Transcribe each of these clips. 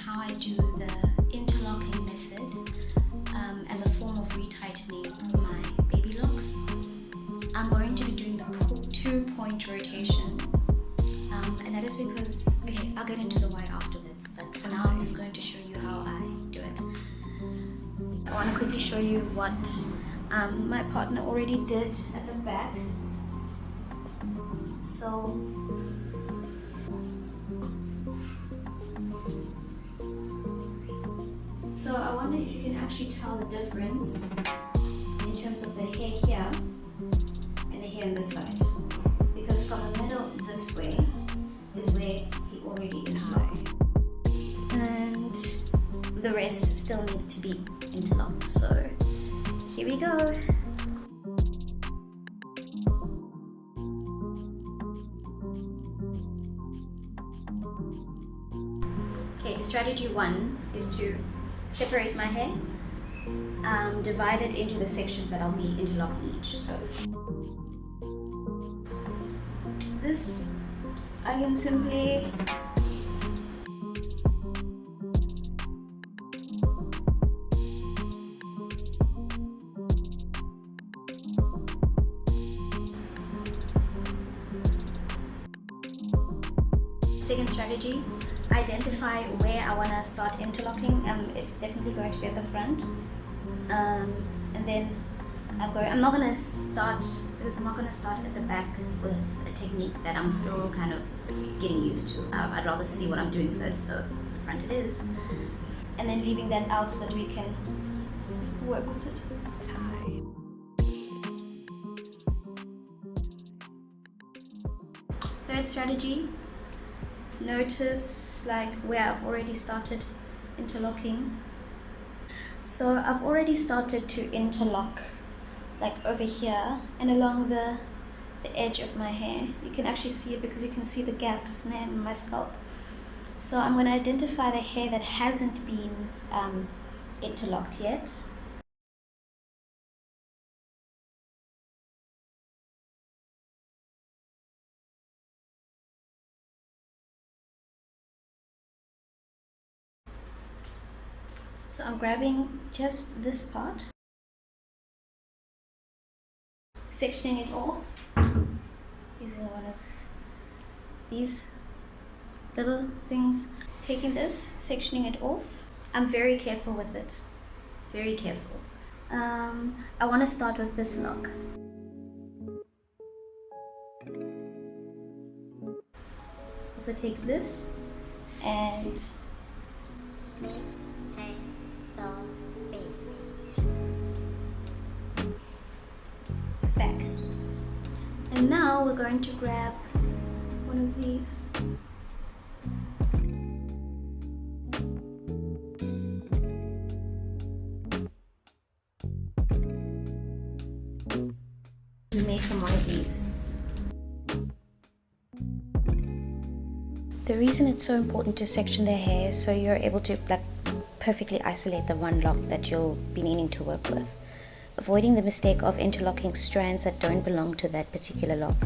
how I do the interlocking method as a form of retightening my baby locks. I'm going to be doing the 2-point rotation, and that is because, okay, I'll get into the why afterwards, but for now I'm just going to show you how I do it. I want to quickly show you what my partner already did at the back. So I wonder if you can actually tell the difference in terms of the hair here and the hair on this side. Because from the middle this way is where he already interlocked. And the rest still needs to be interlocked. So here we go. Okay, strategy 1 is to separate my hair, divide it into the sections that I'll be interlocking each. So this, I can simply second strategy, identify where I want to start interlocking. It's definitely going to be at the front, and then I'm not going to start, because I'm not going to start at the back with a technique that I'm still kind of getting used to. I'd rather see what I'm doing first, so the front it is, and then leaving that out so that we can work with it. Third strategy, notice like where I've already started interlocking. So I've already started to interlock like over here and along the edge of my hair. You can actually see it because you can see the gaps in my scalp. So I'm going to identify the hair that hasn't been interlocked yet. So I'm grabbing just this part, sectioning it off using one of these little things, taking this, sectioning it off. I'm very careful with it, very careful. I want to start with this lock. So take this and back. And now we're going to grab one of these. We make from one of these. The reason it's so important to section the hair is so you're able to like perfectly isolate the one lock that you'll be needing to work with, avoiding the mistake of interlocking strands that don't belong to that particular lock.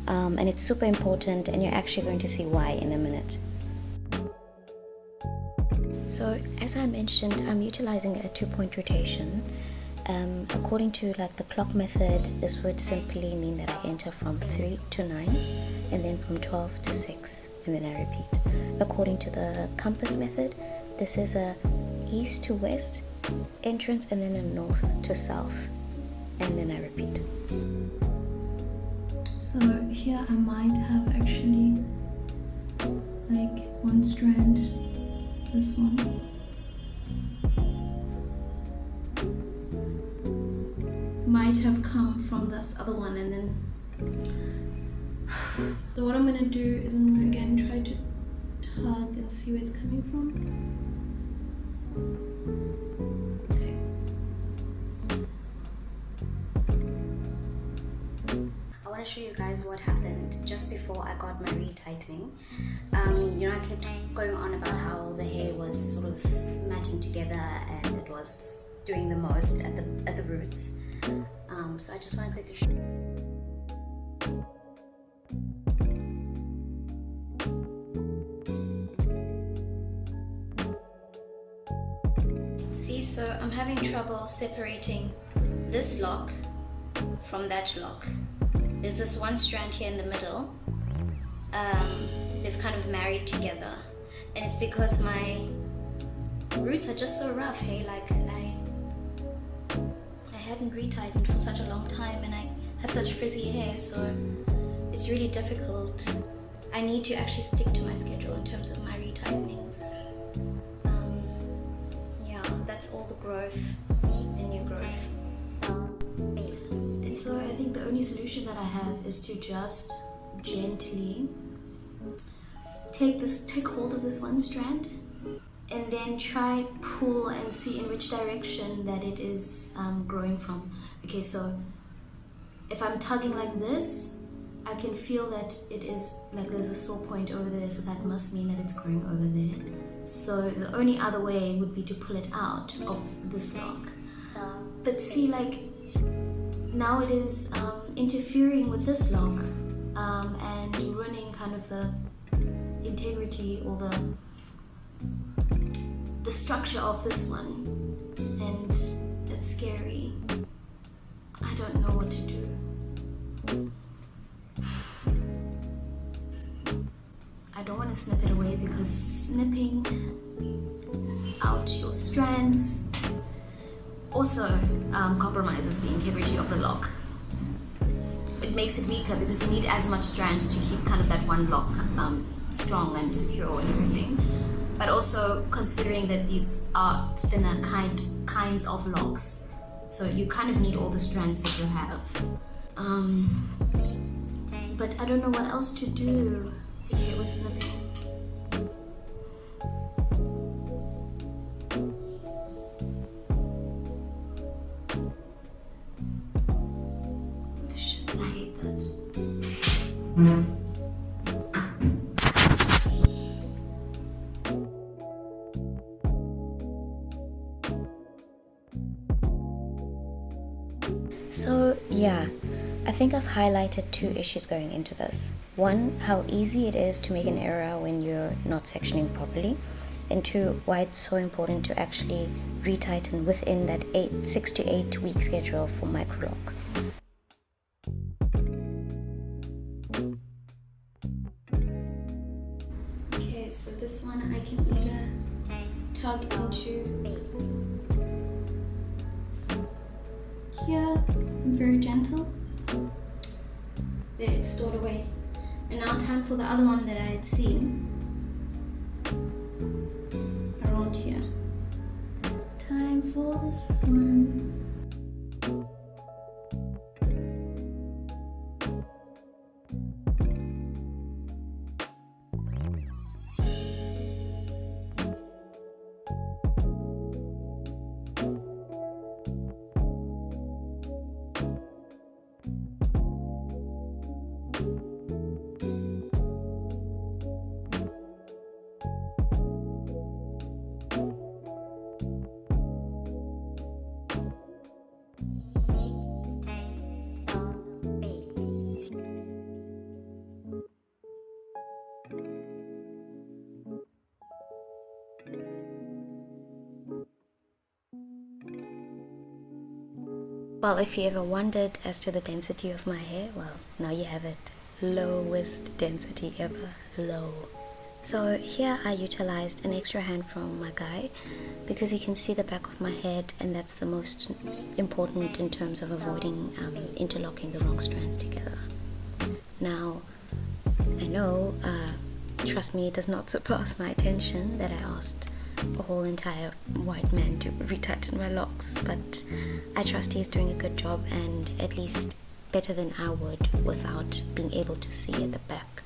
And it's super important, and you're actually going to see why in a minute. So as I mentioned, I'm utilizing a 2-point rotation. According to like the clock method, this would simply mean that I enter from 3 to 9 and then from 12 to 6 and then I repeat. According to the compass method, this is a east to west entrance and then a north to south and then I repeat. So here I might have actually like one strand, this one, might have come from this other one, and then so what I'm going to do is I'm going to again try to tug and see where it's coming from. Okay. I want to show you guys what happened just before I got my retightening. You know, I kept going on about how the hair was sort of matting together and it was doing the most at the roots. So I just want to quickly show you. having trouble separating this lock from that lock. There's this one strand here in the middle. They've kind of married together, and it's because my roots are just so rough. Hey, like I hadn't retightened for such a long time, and I have such frizzy hair, so it's really difficult. I need to actually stick to my schedule in terms of my retightenings. Yeah, that's all the growth and new growth. And so I think the only solution that I have is to just gently take hold of this one strand and then try pull and see in which direction that it is growing from. Okay, so if I'm tugging like this, I can feel that it is like there's a sore point over there, so that must mean that it's growing over there. So the only other way would be to pull it out of this lock. But see, like now it is interfering with this lock and ruining kind of the integrity or the structure of this one, and it's scary. I don't know what to do. I don't want to snip it away because snipping out your strands also compromises the integrity of the lock. It makes it weaker because you need as much strands to keep kind of that one lock strong and secure and everything. But also considering that these are thinner kinds of locks, so you kind of need all the strands that you have. But I don't know what else to do if it was snipping. Shit, I hate that. So yeah, I think I've highlighted two issues going into this. One, how easy it is to make an error when you're not sectioning properly, and two, why it's so important to actually retighten within that 6 to 8 week schedule for microlocs. Okay, so this one I can either tug into here. I'm very gentle. There, it's stored away. And now time for the other one that I had seen around here. Time for this one. Well, if you ever wondered as to the density of my hair, well, now you have it. Lowest density ever. Low. So here I utilized an extra hand from my guy because he can see the back of my head, and that's the most important in terms of avoiding interlocking the wrong strands together. Now, I know, trust me, it does not surpass my attention that I asked a whole entire white man to retighten my locks, but I trust he's doing a good job, and at least better than I would without being able to see at the back.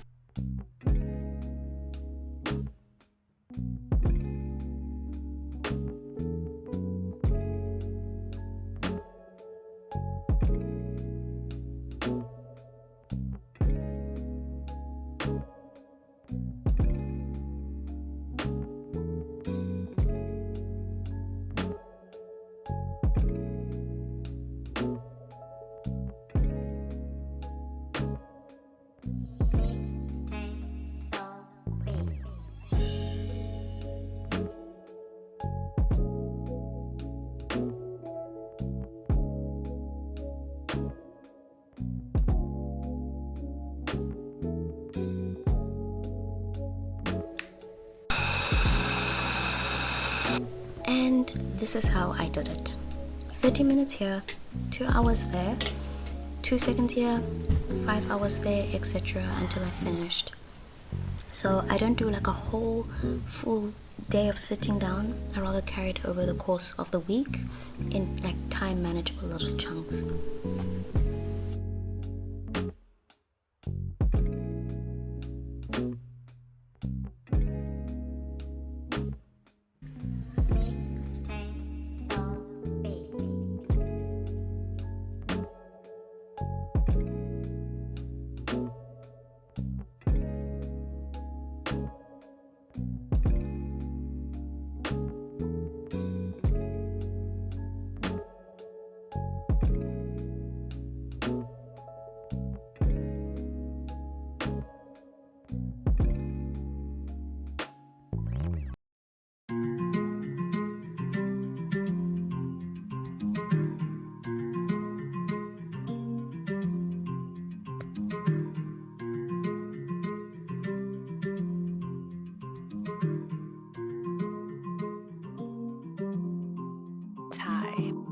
this is how I did it. 30 minutes here, 2 hours there, 2 seconds here, 5 hours there, etc. until I finished. So I don't do like a whole full day of sitting down. I rather carry it over the course of the week in like time manageable little chunks. Retigh.